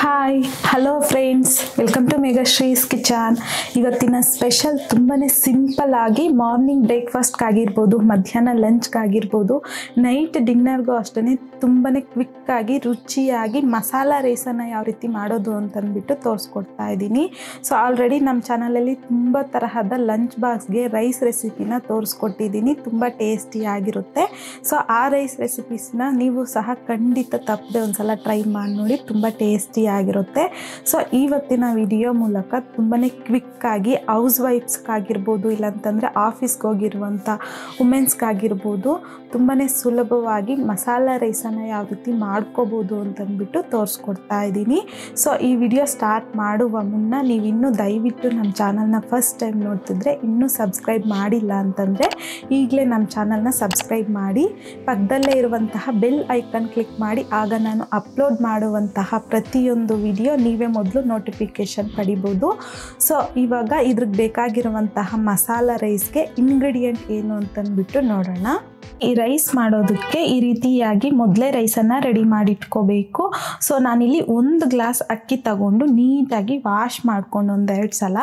Hi hello friends, welcome to Meghashree's kitchen. ಇವತ್ತಿನ special ತುಂಬಾ simple ಆಗಿ ಮಾರ್ನಿಂಗ್ ಬ್ರೇಕ್ಫಾಸ್ಟ್ಗಾಗಿರ್ಬೋದು, ಮಧ್ಯಾಹ್ನ ಲಂಚ್ಗಾಗಿರ್ಬೋದು, ನೈಟ್ ಡಿನ್ನರ್ಗೂ ಅಷ್ಟೇ ತುಂಬಾ ಕ್ವಿಕ್ಕಾಗಿ ರುಚಿಯಾಗಿ ಮಸಾಲ ರೈಸನ್ನು ಯಾವ ರೀತಿ ಮಾಡೋದು ಅಂತಂದ್ಬಿಟ್ಟು ತೋರಿಸ್ಕೊಡ್ತಾ ಇದ್ದೀನಿ. ಸೊ ಆಲ್ರೆಡಿ ನಮ್ಮ ಚಾನಲಲ್ಲಿ ತುಂಬ ತರಹದ ಲಂಚ್ ಬಾಕ್ಸ್ಗೆ ರೈಸ್ ರೆಸಿಪಿನ ತೋರಿಸ್ಕೊಟ್ಟಿದ್ದೀನಿ. ತುಂಬ ಟೇಸ್ಟಿಯಾಗಿರುತ್ತೆ. ಸೊ ಆ ರೈಸ್ ರೆಸಿಪೀಸ್ನ ನೀವು ಸಹ ಖಂಡಿತ ತಪ್ಪದೆ ಒಂದ್ಸಲ ಟ್ರೈ ಮಾಡಿ ನೋಡಿ, ತುಂಬ ಟೇಸ್ಟಿಯಾಗಿರುತ್ತೆ. ಸೊ ಇವತ್ತಿನ ವಿಡಿಯೋ ಮೂಲಕ ತುಂಬಾ ಕ್ವಿಕ್ಕಾಗಿ ಹೌಸ್ ವೈಫ್ಸ್ಗಾಗಿರ್ಬೋದು, ಇಲ್ಲಾಂತಂದರೆ ಆಫೀಸ್ಗೆ ಹೋಗಿರುವಂಥ ವುಮೆನ್ಸ್ಗಾಗಿರ್ಬೋದು, ತುಂಬಾ ಸುಲಭವಾಗಿ ಮಸಾಲ ರೈಸನ್ನು ಯಾವ ರೀತಿ ಮಾಡ್ಕೋಬೋದು ಅಂತಂದ್ಬಿಟ್ಟು ತೋರಿಸ್ಕೊಡ್ತಾ ಇದ್ದೀನಿ. ಸೊ ಈ ವಿಡಿಯೋ ಸ್ಟಾರ್ಟ್ ಮಾಡುವ ಮುನ್ನ ನೀವಿನ್ನೂ ದಯವಿಟ್ಟು ನಮ್ಮ ಚಾನಲ್ನ ಫಸ್ಟ್ ಟೈಮ್ ನೋಡ್ತಿದ್ರೆ ಇನ್ನೂ ಸಬ್ಸ್ಕ್ರೈಬ್ ಮಾಡಿಲ್ಲ ಅಂತಂದರೆ ಈಗಲೇ ನಮ್ಮ ಚಾನಲ್ನ ಸಬ್ಸ್ಕ್ರೈಬ್ ಮಾಡಿ, ಪಕ್ಕದಲ್ಲೇ ಇರುವಂತಹ ಬೆಲ್ ಐಕನ್ ಕ್ಲಿಕ್ ಮಾಡಿ. ಆಗ ನಾನು ಅಪ್ಲೋಡ್ ಮಾಡುವಂತಹ ಪ್ರತಿಯೊಂದು ವಿಡಿಯೋ ನೀವೇ ಮೊದಲು ನೋಟಿಫಿಕೇಷನ್ ಪಡಿಬೋದು. ಸೊ ಇವಾಗ ಇದ್ರಿಗೆ ಬೇಕಾಗಿರುವಂತಹ ಮಸಾಲ ರೈಸ್ಗೆ ಇಂಗ್ರೀಡಿಯೆಂಟ್ ಏನು ಅಂತಂದ್ಬಿಟ್ಟು ನೋಡೋಣ. ಈ ರೈಸ್ ಮಾಡೋದಕ್ಕೆ ಈ ರೀತಿಯಾಗಿ ಮೊದಲೇ ರೈಸನ್ನು ರೆಡಿ ಮಾಡಿಟ್ಕೋಬೇಕು. ಸೊ ನಾನಿಲ್ಲಿ 1 ಗ್ಲಾಸ್ ಅಕ್ಕಿ ತಗೊಂಡು ನೀಟಾಗಿ ವಾಶ್ ಮಾಡ್ಕೊಂಡು 2 ಸಲ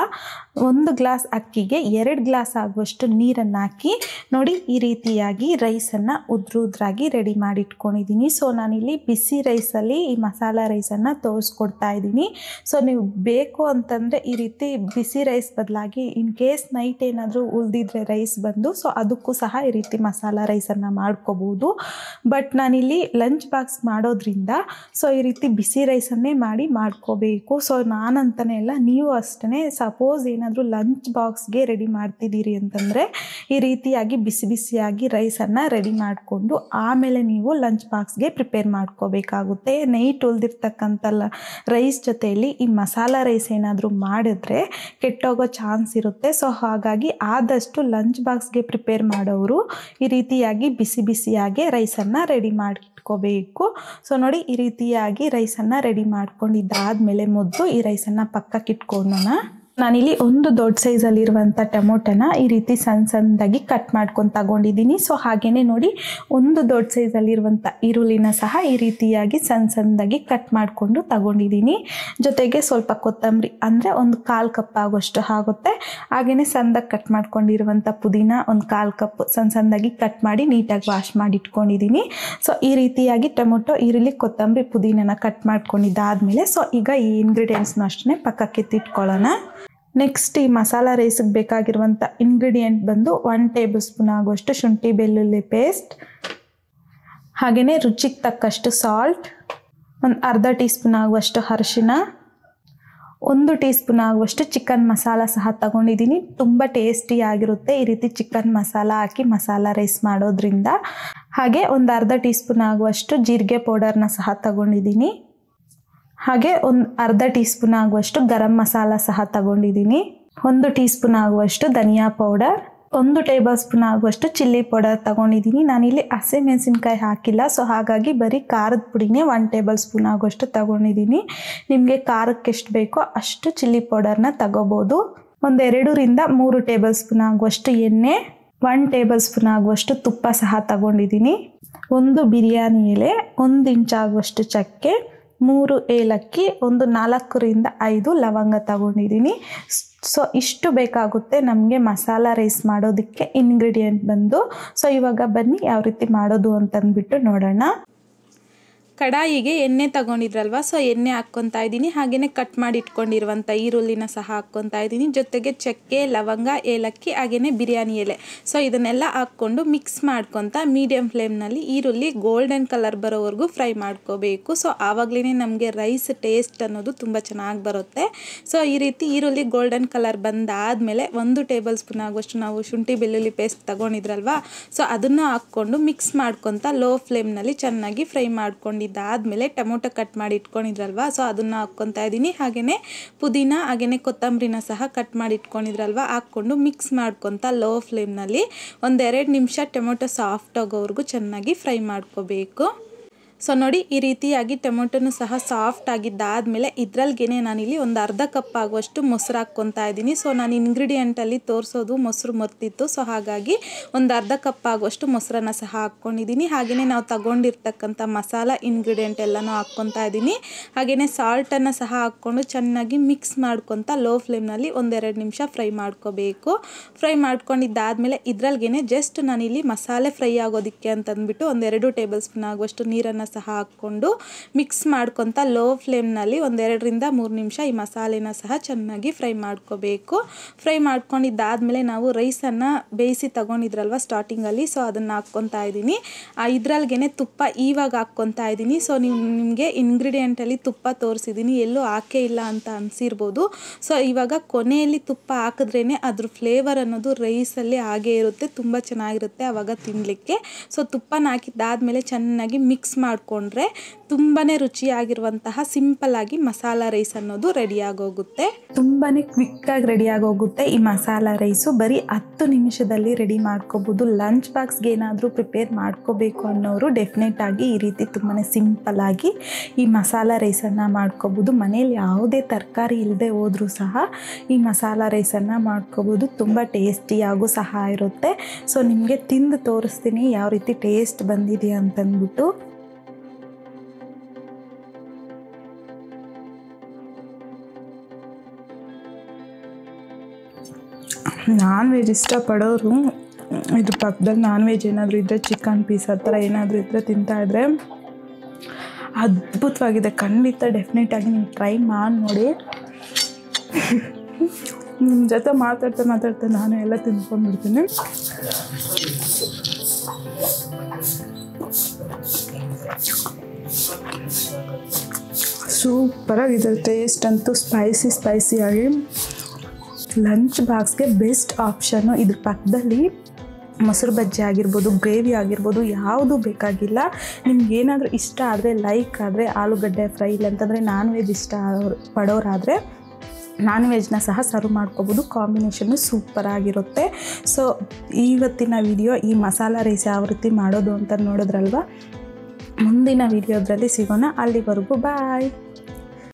1 ಗ್ಲಾಸ್ ಅಕ್ಕಿಗೆ 2 ಗ್ಲಾಸ್ ಆಗುವಷ್ಟು ನೀರನ್ನು ಹಾಕಿ ನೋಡಿ, ಈ ರೀತಿಯಾಗಿ ರೈಸನ್ನು ಉದ್ರಾಗಿ ರೆಡಿ ಮಾಡಿಟ್ಕೊಂಡಿದ್ದೀನಿ. ಸೊ ನಾನಿಲ್ಲಿ ಬಿಸಿ ರೈಸಲ್ಲಿ ಈ ಮಸಾಲ ರೈಸನ್ನು ತೋರಿಸ್ಕೊಡ್ತಾ ಇದ್ದೀನಿ. ಸೊ ನೀವು ಬೇಕು ಅಂತಂದರೆ ಈ ರೀತಿ ಬಿಸಿ ರೈಸ್ ಬದಲಾಗಿ ಇನ್ ಕೇಸ್ ನೈಟ್ ಏನಾದರೂ ಉಳಿದಿದ್ರೆ ರೈಸ್ ಬಂದು, ಸೊ ಅದಕ್ಕೂ ಸಹ ಈ ರೀತಿ ಮಸಾಲ ರೈಸನ್ನು ಮಾಡ್ಕೋಬೋದು. ಬಟ್ ನಾನಿಲ್ಲಿ ಲಂಚ್ ಬಾಕ್ಸ್ ಮಾಡೋದ್ರಿಂದ ಸೊ ಈ ರೀತಿ ಬಿಸಿ ರೈಸನ್ನೇ ಮಾಡ್ಕೋಬೇಕು. ಸೊ ನಾನಂತನೇ ಅಲ್ಲ, ನೀವು ಅಷ್ಟೇ ಸಪೋಸ್ ಏನಾದರೂ ಲಂಚ್ ಬಾಕ್ಸ್ಗೆ ರೆಡಿ ಮಾಡ್ತಿದ್ದೀರಿ ಅಂತಂದರೆ ಈ ರೀತಿಯಾಗಿ ಬಿಸಿ ಬಿಸಿಯಾಗಿ ರೈಸನ್ನು ರೆಡಿ ಮಾಡಿಕೊಂಡು ಆಮೇಲೆ ನೀವು ಲಂಚ್ ಬಾಕ್ಸ್ಗೆ ಪ್ರಿಪೇರ್ ಮಾಡ್ಕೋಬೇಕಾಗುತ್ತೆ. ನೈಟ್ ಉಳಿದಿರ್ತಕ್ಕಂಥ ರೈಸ್ ಜೊತೆಯಲ್ಲಿ ಈ ಮಸಾಲ ರೈಸ್ ಏನಾದರೂ ಮಾಡಿದ್ರೆ ಕೆಟ್ಟೋಗೋ ಚಾನ್ಸ್ ಇರುತ್ತೆ. ಸೊ ಹಾಗಾಗಿ ಆದಷ್ಟು ಲಂಚ್ ಬಾಕ್ಸ್ಗೆ ಪ್ರಿಪೇರ್ ಮಾಡೋರು ಈ ರೀತಿಯಾಗಿ ಬಿಸಿ ಬಿಸಿಯಾಗಿ ರೈಸನ್ನು ರೆಡಿ ಮಾಡಿಟ್ಕೋಬೇಕು. ಸೊ ನೋಡಿ, ಈ ರೀತಿಯಾಗಿ ರೈಸನ್ನು ರೆಡಿ ಮಾಡ್ಕೊಂಡಿದ್ದಾದಮೇಲೆ ಮೊದಲು ಈ ರೈಸನ್ನು ಪಕ್ಕಕ್ಕೆ ಇಟ್ಕೊಳ್ಳೋಣ. ನಾನಿಲ್ಲಿ 1 ದೊಡ್ಡ ಸೈಜಲ್ಲಿರುವಂಥ ಟೊಮೊಟೊನ ಈ ರೀತಿ ಸಣ್ಣದಾಗಿ ಕಟ್ ಮಾಡ್ಕೊಂಡು ತಗೊಂಡಿದ್ದೀನಿ. ಸೊ ಹಾಗೆಯೇ ನೋಡಿ, 1 ದೊಡ್ಡ ಸೈಜಲ್ಲಿರುವಂಥ ಈರುಳ್ಳಿನ ಸಹ ಈ ರೀತಿಯಾಗಿ ಸಣ್ಣದಾಗಿ ಕಟ್ ಮಾಡಿಕೊಂಡು ತಗೊಂಡಿದ್ದೀನಿ. ಜೊತೆಗೆ ಸ್ವಲ್ಪ ಕೊತ್ತಂಬರಿ, ಅಂದರೆ 1/4 ಕಪ್ ಆಗೋಷ್ಟು ಆಗುತ್ತೆ. ಹಾಗೆಯೇ ಸಣ್ಣದಾಗಿ ಕಟ್ ಮಾಡ್ಕೊಂಡಿರುವಂಥ ಪುದೀನ 1/4 ಕಪ್ ಸಣ್ಣದಾಗಿ ಕಟ್ ಮಾಡಿ ನೀಟಾಗಿ ವಾಶ್ ಮಾಡಿ ಇಟ್ಕೊಂಡಿದ್ದೀನಿ. ಸೊ ಈ ರೀತಿಯಾಗಿ ಟೊಮೊಟೊ, ಈರುಳ್ಳಿ, ಕೊತ್ತಂಬರಿ, ಪುದೀನನ ಕಟ್ ಮಾಡ್ಕೊಂಡಿದ್ದಾದಮೇಲೆ ಸೊ ಈಗ ಈ ಇಂಗ್ರೀಡಿಯೆಂಟ್ಸ್ನ ಅಷ್ಟೇ ಪಕ್ಕಕ್ಕೆ ಎತ್ತಿಟ್ಕೊಳ್ಳೋಣ. ನೆಕ್ಸ್ಟ್ ಈ ಮಸಾಲ ರೈಸಿಗೆ ಬೇಕಾಗಿರುವಂಥ ಇಂಗ್ರೀಡಿಯೆಂಟ್ ಬಂದು 1 ಟೇಬಲ್ ಸ್ಪೂನ್ ಆಗುವಷ್ಟು ಶುಂಠಿ ಬೆಳ್ಳುಳ್ಳಿ ಪೇಸ್ಟ್, ಹಾಗೆಯೇ ರುಚಿಗೆ ತಕ್ಕಷ್ಟು ಸಾಲ್ಟ್, 1/2 ಟೀ ಸ್ಪೂನ್ ಆಗುವಷ್ಟು ಅರಿಶಿನ, 1 ಟೀ ಸ್ಪೂನ್ ಆಗುವಷ್ಟು ಚಿಕನ್ ಮಸಾಲ ಸಹ ತಗೊಂಡಿದ್ದೀನಿ. ತುಂಬ ಟೇಸ್ಟಿಯಾಗಿರುತ್ತೆ ಈ ರೀತಿ ಚಿಕನ್ ಮಸಾಲ ಹಾಕಿ ಮಸಾಲ ರೈಸ್ ಮಾಡೋದ್ರಿಂದ. ಹಾಗೆ 1/2 ಟೀ ಸ್ಪೂನ್ ಆಗುವಷ್ಟು ಜೀರಿಗೆ ಪೌಡರ್ನ ಸಹ ತಗೊಂಡಿದ್ದೀನಿ. ಹಾಗೆ 1/2 ಟೀ ಸ್ಪೂನ್ ಆಗುವಷ್ಟು ಗರಂ ಮಸಾಲ ಸಹ ತಗೊಂಡಿದ್ದೀನಿ. 1 ಟೀ ಸ್ಪೂನ್ ಆಗುವಷ್ಟು ಧನಿಯಾ ಪೌಡರ್, 1 ಟೇಬಲ್ ಸ್ಪೂನ್ ಆಗುವಷ್ಟು ಚಿಲ್ಲಿ ಪೌಡರ್ ತಗೊಂಡಿದ್ದೀನಿ. ನಾನಿಲ್ಲಿ ಹಸಿಮೆಣಸಿನ್ಕಾಯಿ ಹಾಕಿಲ್ಲ, ಸೊ ಹಾಗಾಗಿ ಬರೀ ಖಾರದ ಪುಡಿನೇ 1 ಟೇಬಲ್ ಸ್ಪೂನ್ ಆಗುವಷ್ಟು ತಗೊಂಡಿದ್ದೀನಿ. ನಿಮಗೆ ಖಾರಕ್ಕೆ ಎಷ್ಟು ಬೇಕೋ ಅಷ್ಟು ಚಿಲ್ಲಿ ಪೌಡರ್ನ ತಗೋಬೋದು. 2 ರಿಂದ 3 ಟೇಬಲ್ ಸ್ಪೂನ್ ಆಗುವಷ್ಟು ಎಣ್ಣೆ, 1 ಟೇಬಲ್ ಸ್ಪೂನ್ ಆಗುವಷ್ಟು ತುಪ್ಪ ಸಹ ತಗೊಂಡಿದ್ದೀನಿ. 1 ಬಿರಿಯಾನಿ ಎಲೆ, 1 ಇಂಚ್ ಆಗುವಷ್ಟು ಚಕ್ಕೆ, 3 ಏಲಕ್ಕಿ, 4 ರಿಂದ 5 ಲವಂಗ ತಗೊಂಡಿದ್ದೀನಿ. ಸೊ ಇಷ್ಟು ಬೇಕಾಗುತ್ತೆ ನಮಗೆ ಮಸಾಲ ರೈಸ್ ಮಾಡೋದಕ್ಕೆ ಇಂಗ್ರೀಡಿಯೆಂಟ್ ಬಂದು. ಸೊ ಇವಾಗ ಬನ್ನಿ ಯಾವ ರೀತಿ ಮಾಡೋದು ಅಂತಂದ್ಬಿಟ್ಟು ನೋಡೋಣ. ಕಡಾಯಿಗೆ ಎಣ್ಣೆ ತಗೊಂಡಿದ್ರಲ್ವ, ಸೊ ಎಣ್ಣೆ ಹಾಕ್ಕೊತಾ ಇದ್ದೀನಿ. ಹಾಗೆಯೇ ಕಟ್ ಮಾಡಿ ಇಟ್ಕೊಂಡಿರುವಂಥ ಈರುಳ್ಳಿನ ಸಹ ಹಾಕ್ಕೊತಾ ಇದ್ದೀನಿ. ಜೊತೆಗೆ ಚಕ್ಕೆ, ಲವಂಗ, ಏಲಕ್ಕಿ, ಹಾಗೆಯೇ ಬಿರಿಯಾನಿ ಎಲೆ. ಸೊ ಇದನ್ನೆಲ್ಲ ಹಾಕ್ಕೊಂಡು ಮಿಕ್ಸ್ ಮಾಡ್ಕೊತ ಮೀಡಿಯಮ್ ಫ್ಲೇಮ್ನಲ್ಲಿ ಈರುಳ್ಳಿ ಗೋಲ್ಡನ್ ಕಲರ್ ಬರೋವರೆಗೂ ಫ್ರೈ ಮಾಡ್ಕೋಬೇಕು. ಸೊ ಆವಾಗಲೇ ನಮಗೆ ರೈಸ್ ಟೇಸ್ಟ್ ಅನ್ನೋದು ತುಂಬ ಚೆನ್ನಾಗಿ ಬರುತ್ತೆ. ಸೊ ಈ ರೀತಿ ಈರುಳ್ಳಿ ಗೋಲ್ಡನ್ ಕಲರ್ ಬಂದಾದಮೇಲೆ 1 ಟೇಬಲ್ ಸ್ಪೂನ್ ಆಗುವಷ್ಟು ನಾವು ಶುಂಠಿ ಬೆಳ್ಳುಳ್ಳಿ ಪೇಸ್ಟ್ ತಗೊಂಡಿದ್ರಲ್ವ, ಸೊ ಅದನ್ನು ಹಾಕ್ಕೊಂಡು ಮಿಕ್ಸ್ ಮಾಡ್ಕೊತ ಲೋ ಫ್ಲೇಮ್ನಲ್ಲಿ ಚೆನ್ನಾಗಿ ಫ್ರೈ ಮಾಡ್ಕೊಂಡು ಆದಮೇಲೆ ಟೊಮೊಟೊ ಕಟ್ ಮಾಡಿ ಇಟ್ಕೊಂಡಿದ್ರಲ್ವ, ಸೊ ಅದನ್ನು ಹಾಕ್ಕೊತಾ ಇದ್ದೀನಿ. ಹಾಗೆಯೇ ಪುದೀನ, ಹಾಗೆಯೇ ಕೊತ್ತಂಬರಿನ ಸಹ ಕಟ್ ಮಾಡಿ ಇಟ್ಕೊಂಡಿದ್ರಲ್ವ ಹಾಕ್ಕೊಂಡು ಮಿಕ್ಸ್ ಮಾಡ್ಕೊತ ಲೋ ಫ್ಲೇಮ್ನಲ್ಲಿ 1-2 ನಿಮಿಷ ಟೊಮೊಟೊ ಸಾಫ್ಟ್ ಆಗೋವರೆಗೂ ಚೆನ್ನಾಗಿ ಫ್ರೈ ಮಾಡ್ಕೋಬೇಕು. ಸೊ ನೋಡಿ ಈ ರೀತಿಯಾಗಿ ಟೊಮೆಟೊನು ಸಹ ಸಾಫ್ಟ್ ಆಗಿದ್ದಾದಮೇಲೆ ಇದರಲ್ಲಿಗೆ ನಾನಿಲ್ಲಿ ಒಂದು ಅರ್ಧ ಕಪ್ ಆಗುವಷ್ಟು ಮೊಸರು ಹಾಕ್ಕೊತಾ ಇದ್ದೀನಿ. ಸೊ ನಾನು ಇಂಗ್ರೀಡಿಯೆಂಟಲ್ಲಿ ತೋರಿಸೋದು ಮೊಸರು ಮರ್ತಿತ್ತು, ಸೊ ಹಾಗಾಗಿ ಒಂದು ಅರ್ಧ ಕಪ್ ಆಗುವಷ್ಟು ಮೊಸರನ್ನು ಸಹ ಹಾಕ್ಕೊಂಡಿದ್ದೀನಿ. ಹಾಗೆಯೇ ನಾವು ತಗೊಂಡಿರ್ತಕ್ಕಂಥ ಮಸಾಲ ಇಂಗ್ರೀಡಿಯೆಂಟ್ ಎಲ್ಲನೂ ಹಾಕ್ಕೊತಾ ಇದ್ದೀನಿ. ಹಾಗೆಯೇ ಸಾಲ್ಟನ್ನು ಸಹ ಹಾಕ್ಕೊಂಡು ಚೆನ್ನಾಗಿ ಮಿಕ್ಸ್ ಮಾಡ್ಕೊತಾ ಲೋ ಫ್ಲೇಮ್ನಲ್ಲಿ 1-2 ನಿಮಿಷ ಫ್ರೈ ಮಾಡ್ಕೋಬೇಕು. ಫ್ರೈ ಮಾಡ್ಕೊಂಡಿದ್ದಾದಮೇಲೆ ಇದರಲ್ಲಿಗೆ ಜಸ್ಟ್ ನಾನಿಲ್ಲಿ ಮಸಾಲೆ ಫ್ರೈ ಆಗೋದಕ್ಕೆ ಅಂತಂದ್ಬಿಟ್ಟು 1-2 ಟೇಬಲ್ ಸ್ಪೂನ್ ಆಗುವಷ್ಟು ನೀರನ್ನು ಸಹ ಹಾಕ್ಕೊಂಡು ಮಿಕ್ಸ್ ಮಾಡ್ಕೊತಾ ಲೋ ಫ್ಲೇಮ್ನಲ್ಲಿ 1-2-3 ನಿಮಿಷ ಈ ಮಸಾಲೆನ ಸಹ ಚೆನ್ನಾಗಿ ಫ್ರೈ ಮಾಡ್ಕೋಬೇಕು. ಫ್ರೈ ಮಾಡ್ಕೊಂಡಿದ್ದಾದಮೇಲೆ ನಾವು ರೈಸನ್ನು ಬೇಯಿಸಿ ತಗೊಂಡಿದ್ರಲ್ವ ಸ್ಟಾರ್ಟಿಂಗಲ್ಲಿ, ಸೊ ಅದನ್ನು ಹಾಕ್ಕೊತಾ ಇದ್ದೀನಿ. ಇದರಲ್ಲಿಗೆ ತುಪ್ಪ ಇವಾಗ ಹಾಕ್ಕೊತಾ ಇದ್ದೀನಿ. ಸೊ ನಿಮಗೆ ಇಂಗ್ರೀಡಿಯೆಂಟಲ್ಲಿ ತುಪ್ಪ ತೋರಿಸಿದ್ದೀನಿ, ಎಲ್ಲೂ ಹಾಕೇ ಇಲ್ಲ ಅಂತ ಅನಿಸಿರ್ಬೋದು. ಸೊ ಇವಾಗ ಕೊನೆಯಲ್ಲಿ ತುಪ್ಪ ಹಾಕಿದ್ರೇ ಅದ್ರ ಫ್ಲೇವರ್ ಅನ್ನೋದು ರೈಸಲ್ಲಿ ಹಾಗೇ ಇರುತ್ತೆ, ತುಂಬ ಚೆನ್ನಾಗಿರುತ್ತೆ ಆವಾಗ ತಿನ್ನಲಿಕ್ಕೆ. ಸೊ ತುಪ್ಪನ ಹಾಕಿದ್ದಾದಮೇಲೆ ಚೆನ್ನಾಗಿ ಮಿಕ್ಸ್ ಮಾಡಿಕೊಂಡ್ರೆ ತುಂಬಾ ರುಚಿಯಾಗಿರುವಂತಹ ಸಿಂಪಲ್ಲಾಗಿ ಮಸಾಲ ರೈಸ್ ಅನ್ನೋದು ರೆಡಿಯಾಗೋಗುತ್ತೆ. ತುಂಬಾ ಕ್ವಿಕ್ಕಾಗಿ ರೆಡಿಯಾಗೋಗುತ್ತೆ ಈ ಮಸಾಲ ರೈಸು. ಬರೀ 10 ನಿಮಿಷದಲ್ಲಿ ರೆಡಿ ಮಾಡ್ಕೋಬೋದು. ಲಂಚ್ ಬಾಕ್ಸ್ಗೆ ಏನಾದರೂ ಪ್ರಿಪೇರ್ ಮಾಡ್ಕೋಬೇಕು ಅನ್ನೋರು ಡೆಫಿನೆಟಾಗಿ ಈ ರೀತಿ ತುಂಬಾ ಸಿಂಪಲ್ಲಾಗಿ ಈ ಮಸಾಲ ರೈಸನ್ನು ಮಾಡ್ಕೋಬೋದು. ಮನೇಲಿ ಯಾವುದೇ ತರಕಾರಿ ಇಲ್ಲದೆ ಹೋದರೂ ಸಹ ಈ ಮಸಾಲ ರೈಸನ್ನು ಮಾಡ್ಕೋಬೋದು. ತುಂಬ ಟೇಸ್ಟಿಯಾಗೂ ಸಹ ಇರುತ್ತೆ. ಸೊ ನಿಮಗೆ ತಿಂದು ತೋರಿಸ್ತೀನಿ ಯಾವ ರೀತಿ ಟೇಸ್ಟ್ ಬಂದಿದೆ ಅಂತಂದ್ಬಿಟ್ಟು. ನಾನ್ ವೆಜ್ ಇಷ್ಟಪಡೋರು ಇದ್ರ ಪಕ್ಕದಲ್ಲಿ ನಾನ್ ವೆಜ್ ಏನಾದರೂ ಇದ್ದರೆ ಚಿಕನ್ ಪೀಸ್ ಆ ಥರ ಏನಾದರೂ ಇದ್ದರೆ ತಿಂತಾಯಿದ್ರೆ ಅದ್ಭುತವಾಗಿದೆ. ಖಂಡಿತ ಡೆಫಿನೆಟಾಗಿ ನೀವು ಟ್ರೈ ಮಾಡಿ ನೋಡಿ. ನಿಮ್ಮ ಜೊತೆ ಮಾತಾಡ್ತಾ ನಾನು ಎಲ್ಲ ತಿನ್ಕೊಂಡ್ಬಿಡ್ತೀನಿ. ಸೂಪರಾಗಿದೆ ಟೇಸ್ಟ್ ಅಂತೂ, ಸ್ಪೈಸಿಯಾಗಿ ಲಂಚ್ ಬಾಕ್ಸ್ಗೆ ಬೆಸ್ಟ್ ಆಪ್ಷನ್ನು. ಇದ್ರ ಪಕ್ಕದಲ್ಲಿ ಮೊಸರು ಬಜ್ಜಿ ಆಗಿರ್ಬೋದು, ಗ್ರೇವಿ ಆಗಿರ್ಬೋದು, ಯಾವುದು ಬೇಕಾಗಿಲ್ಲ. ನಿಮ್ಗೇನಾದರೂ ಇಷ್ಟ ಆದರೆ, ಲೈಕ್ ಆದರೆ ಆಲೂಗಡ್ಡೆ ಫ್ರೈ, ಇಲ್ಲಾಂತಂದರೆ ನಾನ್ ವೆಜ್ ಇಷ್ಟ ಪಡೋರಾದರೆ ನಾನ್ ವೆಜ್ನ ಸಹ ಸರ್ವ್ ಮಾಡ್ಕೋಬೋದು. ಕಾಂಬಿನೇಷನ್ನು ಸೂಪರಾಗಿರುತ್ತೆ. ಸೊ ಇವತ್ತಿನ ವಿಡಿಯೋ ಈ ಮಸಾಲ ರೈಸ್ ಯಾವ ರೀತಿ ಮಾಡೋದು ಅಂತ ನೋಡಿದ್ರಲ್ವ. ಮುಂದಿನ ವಿಡಿಯೋದ್ರಲ್ಲಿ ಸಿಗೋಣ. ಅಲ್ಲಿವರೆಗೂ ಬಾಯ್.